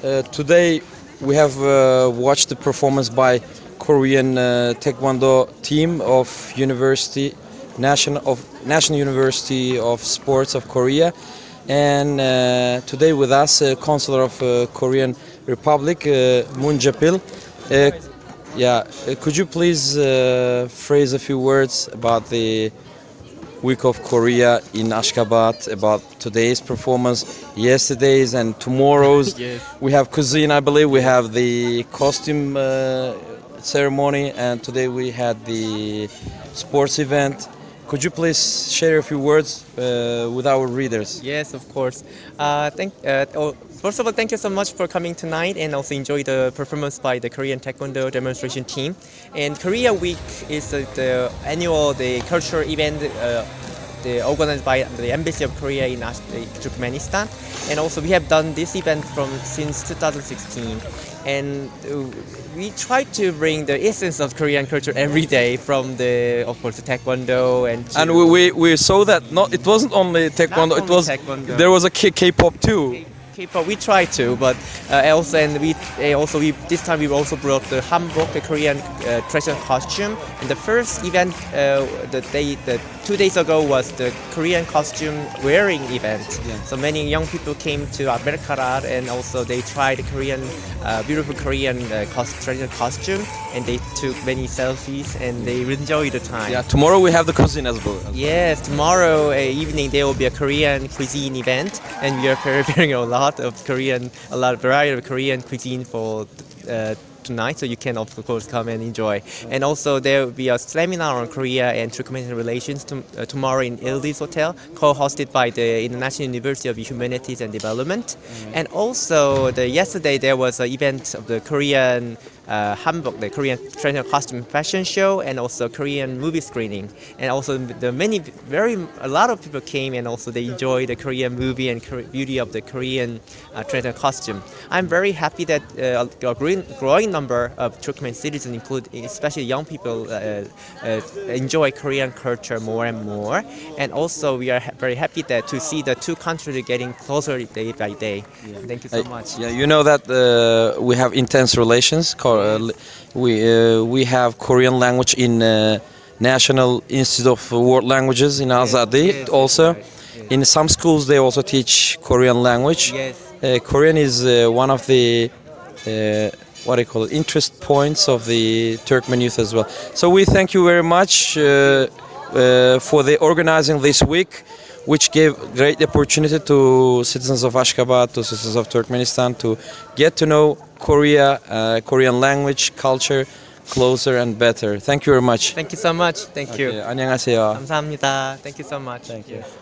Today we have watched the performance by Korean Taekwondo team of National University of Sports of Korea, and today with us Counsellor of Korean Republic, Moon Jaepil. Could you please phrase a few words about the Week of Korea in Ashgabat, about today's performance, yesterday's and tomorrow's? Yes. We have cuisine, I believe. We have the costume ceremony, and today we had the sports event. Could you please share a few words with our readers? Yes, of course. First of all, thank you so much for coming tonight and also enjoy the performance by the Korean Taekwondo demonstration team. And Korea Week is the annual cultural event organized by the Embassy of Korea in Turkmenistan. And also we have done this event since 2016. And we try to bring the essence of Korean culture every day, from of course, the Taekwondo and we saw that it wasn't only Taekwondo. It was Taekwondo. There was a K-pop too. K-pop, we try to, but this time we also brought the hanbok, the Korean traditional costume. And the first event, 2 days ago, was the Korean costume wearing event. Yeah. So many young people came to America, and also they tried the beautiful Korean traditional costume, and they took many selfies, and they enjoyed the time. Yeah, tomorrow we have the cuisine as well. Yes, tomorrow evening there will be a Korean cuisine event, and we are preparing a lot variety of Korean cuisine for tonight, so you can of course come and enjoy. And also there will be a seminar on Korea and Turkmenistan relations tomorrow in Ildiz Hotel, co-hosted by the International University of Humanities and Development. And also yesterday there was an event of the Korean hanbok, the Korean traditional costume fashion show, and also Korean movie screening. And also a lot of people came, and also they enjoyed the Korean movie and beauty of the Korean traditional costume. I'm very happy that a growing number of Turkmen citizens, especially young people, enjoy Korean culture more and more. And also we are very happy to see the two countries getting closer day by day. Yeah. Thank you so much. Yeah, you know that we have intense relations. We have Korean language in National Institute of World Languages in Azadi. Yes, also, right. Yes. In some schools they also teach Korean language. Yes. Korean is one of the interest points of the Turkmen youth as well. So we thank you very much for the organizing this week, which gave great opportunity to citizens of Ashgabat, to citizens of Turkmenistan, to get to know Korea, Korean language, culture closer and better. Thank you very much. Thank you so much. Thank you. 안녕하세요. 감사합니다. Thank you so much. Thank you. Yes.